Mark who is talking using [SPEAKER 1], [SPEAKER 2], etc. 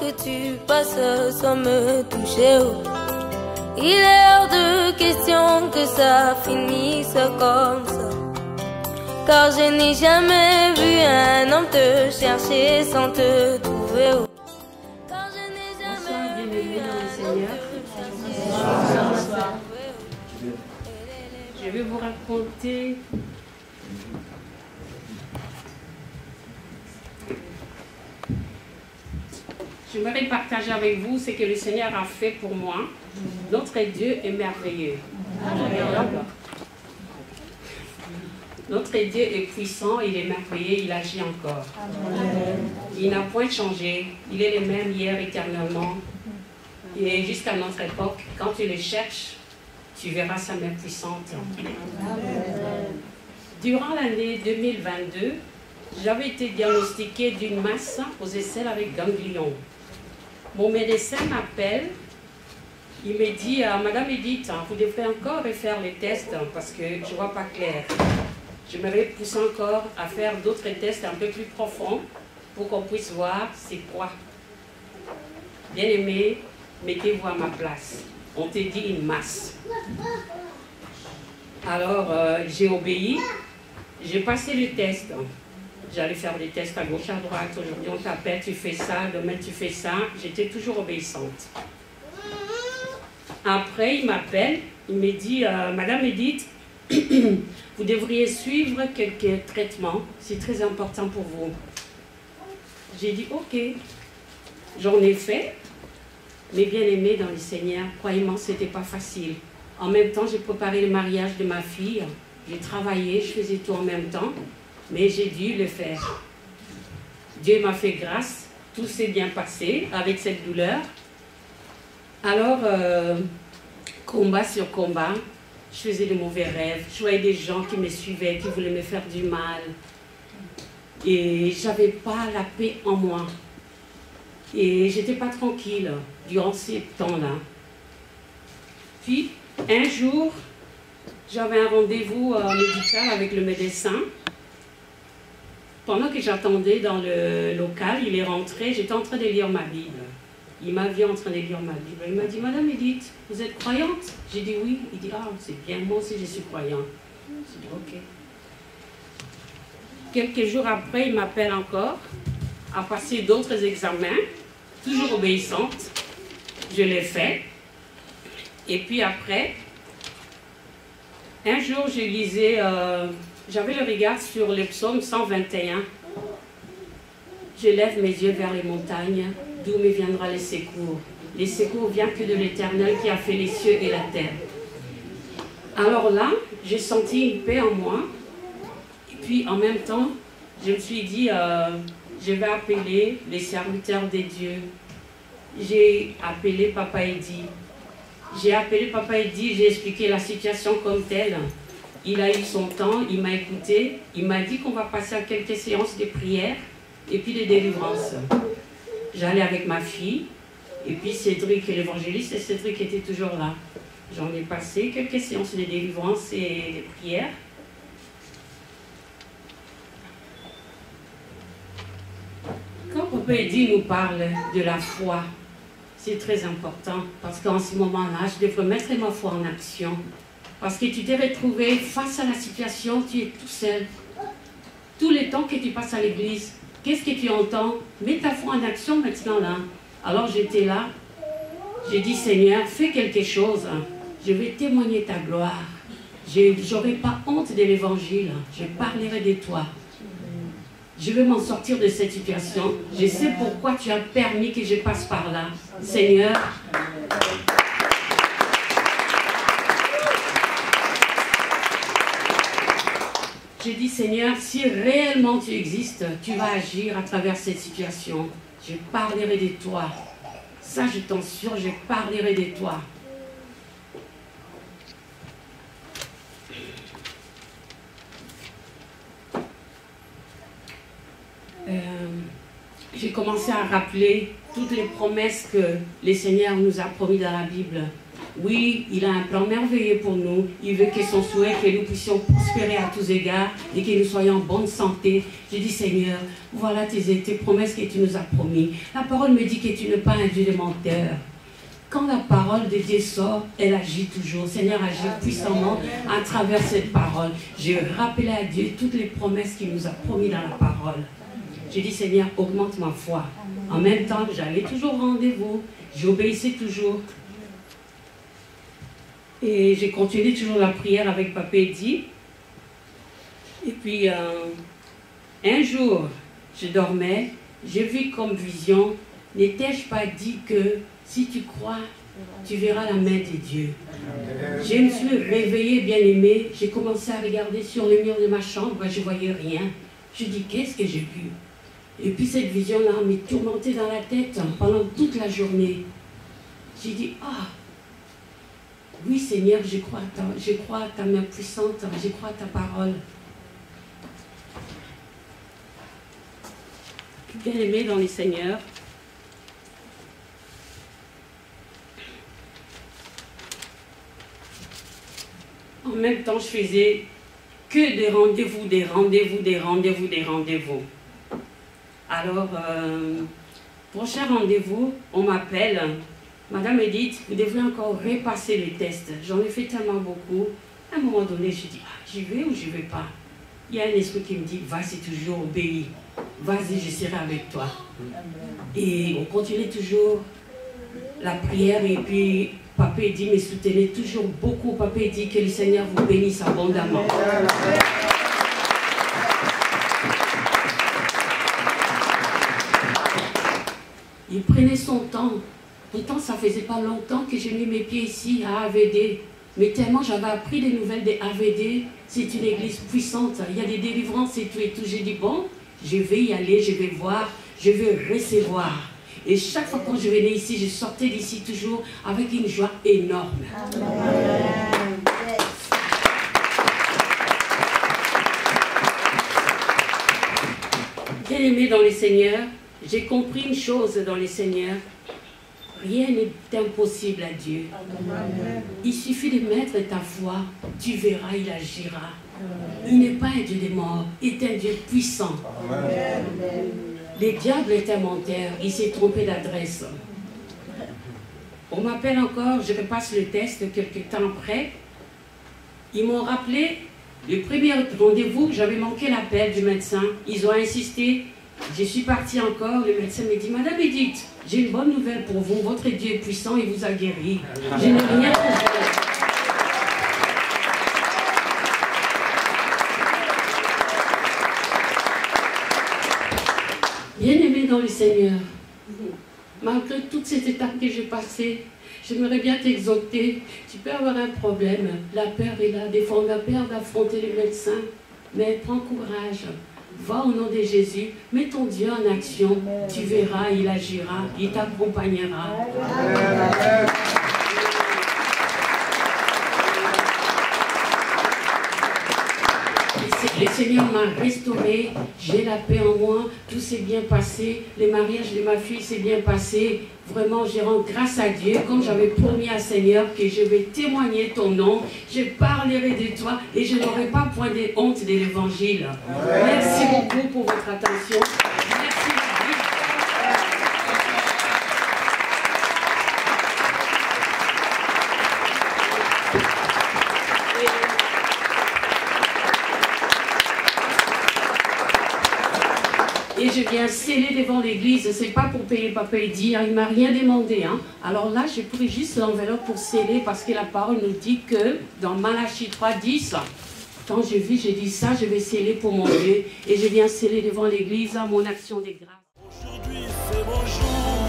[SPEAKER 1] que tu passes sans me toucher. Il est hors de question que ça finisse comme ça, car je n'ai jamais vu un homme te chercher sans te trouver. Car je n'ai jamais vu un homme te chercher sans te trouver.
[SPEAKER 2] Je vais vous raconter j'aimerais partager avec vous ce que le Seigneur a fait pour moi. Notre Dieu est merveilleux. Notre Dieu est puissant, il est merveilleux, il agit encore. Il n'a point changé. Il est le même hier éternellement. Et jusqu'à notre époque, quand tu le cherches, tu verras sa main puissante. Durant l'année 2022, j'avais été diagnostiquée d'une masse aux aisselles avec ganglion. Mon médecin m'appelle, il me dit « Madame Edith, vous devrez encore refaire les tests parce que je ne vois pas clair. J'aimerais pousser encore à faire d'autres tests un peu plus profonds pour qu'on puisse voir c'est quoi. Bien-aimé, mettez-vous à ma place. On te dit une masse. » Alors, j'ai obéi, j'ai passé le test. J'allais faire des tests à gauche, à droite. Aujourd'hui, on t'appelle, tu fais ça. Demain, tu fais ça. J'étais toujours obéissante. Après, il m'appelle. Il me dit, Madame Edith, vous devriez suivre quelques traitements. C'est très important pour vous. J'ai dit, OK. J'en ai fait. Mais bien aimé dans le Seigneur, croyez-moi, ce n'était pas facile. En même temps, j'ai préparé le mariage de ma fille. J'ai travaillé, je faisais tout en même temps. Mais j'ai dû le faire. Dieu m'a fait grâce, tout s'est bien passé avec cette douleur. Alors, combat sur combat, je faisais de mauvais rêves. Je voyais des gens qui me suivaient, qui voulaient me faire du mal. Et je n'avais pas la paix en moi. Et je n'étais pas tranquille durant ces temps-là. Puis, un jour, j'avais un rendez-vous médical avec le médecin. Pendant que j'attendais dans le local, il est rentré, j'étais en train de lire ma Bible. Il m'a vu en train de lire ma Bible. Il m'a dit, Madame Edith, vous êtes croyante? J'ai dit oui. Il dit, ah, c'est bien, moi aussi je suis croyante. J'ai dit, ok. Quelques jours après, il m'appelle encore à passer d'autres examens, toujours obéissante. Je l'ai fait. Et puis après, un jour, je lisais... j'avais le regard sur le psaume 121. Je lève mes yeux vers les montagnes, d'où me viendra le secours. Les secours viennent que de l'Éternel qui a fait les cieux et la terre. Alors là, j'ai senti une paix en moi. Et puis en même temps, je me suis dit, je vais appeler les serviteurs de Dieu. J'ai appelé Papa Eddy. J'ai appelé Papa Eddy, j'ai expliqué la situation comme telle. Il a eu son temps, il m'a écouté, il m'a dit qu'on va passer à quelques séances de prière et puis de délivrance. J'allais avec ma fille, et puis Cédric, l'évangéliste, et Cédric était toujours là. J'en ai passé quelques séances de délivrance et de prière. Quand Papa Eddy nous parle de la foi, c'est très important, parce qu'en ce moment-là, je devrais mettre ma foi en action. Parce que tu t'es retrouvé face à la situation, tu es tout seul. Tout le temps que tu passes à l'église, qu'est-ce que tu entends? Mets ta foi en action maintenant là. Alors j'étais là, j'ai dit Seigneur, fais quelque chose. Je vais témoigner ta gloire. Je n'aurai pas honte de l'évangile. Je parlerai de toi. Je vais m'en sortir de cette situation. Je sais pourquoi tu as permis que je passe par là. Seigneur, je dis, Seigneur, si réellement tu existes, tu vas agir à travers cette situation. Je parlerai de toi. Ça, je t'en assure, je parlerai de toi. J'ai commencé à rappeler toutes les promesses que le Seigneur nous a promis dans la Bible. Oui, il a un plan merveilleux pour nous. Il veut que son souhait, que nous puissions prospérer à tous égards et que nous soyons en bonne santé. Je dis, Seigneur, voilà tes promesses que tu nous as promis. La parole me dit que tu n'es pas un Dieu de menteur. Quand la parole de Dieu sort, elle agit toujours. Seigneur agit puissamment à travers cette parole. J'ai rappelé à Dieu toutes les promesses qu'il nous a promis dans la parole. J'ai dit, Seigneur, augmente ma foi. En même temps, j'allais toujours au rendez-vous. J'obéissais toujours. Et j'ai continué toujours la prière avec Papa Eddy. Et puis, un jour, je dormais. J'ai vu comme vision, n'étais-je pas dit que si tu crois, tu verras la main de Dieu. Je me suis réveillée, bien aimée. J'ai commencé à regarder sur le mur de ma chambre. Je ne voyais rien. Je dis, qu'est-ce que j'ai vu? Et puis cette vision-là m'est tourmentée dans la tête pendant toute la journée. J'ai dit, ah, oui Seigneur, je crois à ta main puissante, je crois à ta parole. Bien aimé dans les Seigneurs, en même temps, je faisais que des rendez-vous, des rendez-vous, des rendez-vous, des rendez-vous. Alors, prochain rendez-vous, on m'appelle. Madame Edith, vous devrez encore repasser les tests. J'en ai fait tellement beaucoup. À un moment donné, je dis, ah, j'y vais ou j'y vais pas? Il y a un esprit qui me dit, vas-y toujours, obéis. Vas-y, je serai avec toi. Et on continue toujours la prière et puis Papa dit, me soutenez toujours beaucoup. Papa dit que le Seigneur vous bénisse abondamment. Il prenait son temps. Pourtant, ça faisait pas longtemps que j'ai mis mes pieds ici à AVD. Mais tellement j'avais appris des nouvelles des AVD, c'est une église puissante. Il y a des délivrances et tout et tout. J'ai dit, bon, je vais y aller, je vais voir, je vais recevoir. Et chaque fois quand je venais ici, je sortais d'ici toujours avec une joie énorme. Amen. Bien aimé dans les Seigneurs, j'ai compris une chose dans les Seigneurs. Rien n'est impossible à Dieu. Amen. Il suffit de mettre ta foi, tu verras, il agira. Amen. Il n'est pas un Dieu des morts, il est un Dieu puissant. Amen. Le diable est un menteur, il s'est trompé d'adresse. On m'appelle encore, je repasse le test quelques temps après. Ils m'ont rappelé, le premier rendez-vous, j'avais manqué l'appel du médecin. Ils ont insisté. Je suis partie encore, le médecin me dit, Madame Edith, j'ai une bonne nouvelle pour vous, votre Dieu est puissant, il vous a guéri. Je n'ai rien à faire. Bien-aimé dans le Seigneur, malgré toute cette étape que j'ai passée, j'aimerais bien t'exhorter. Tu peux avoir un problème, la peur est là, des fois on a peur d'affronter les médecins, mais prends courage. Va au nom de Jésus, mets ton Dieu en action, tu verras, il agira, il t'accompagnera. Le Seigneur m'a restauré, j'ai la paix en moi, tout s'est bien passé, le mariage de ma fille s'est bien passé. Vraiment, je rends grâce à Dieu, comme j'avais promis à Seigneur que je vais témoigner ton nom, je parlerai de toi et je n'aurai pas point de honte de l'évangile. Merci beaucoup pour votre attention. Merci. Et je viens sceller devant l'église, c'est pas pour payer Papa Eddy, hein, il ne m'a rien demandé. Hein. Alors là, j'ai pris juste l'enveloppe pour sceller parce que la parole nous dit que dans Malachie 3:10, quand j'ai vu, j'ai dit ça, je vais sceller pour mon Dieu. Et je viens sceller devant l'église à mon action des grâces.
[SPEAKER 3] Aujourd'hui, c'est mon jour.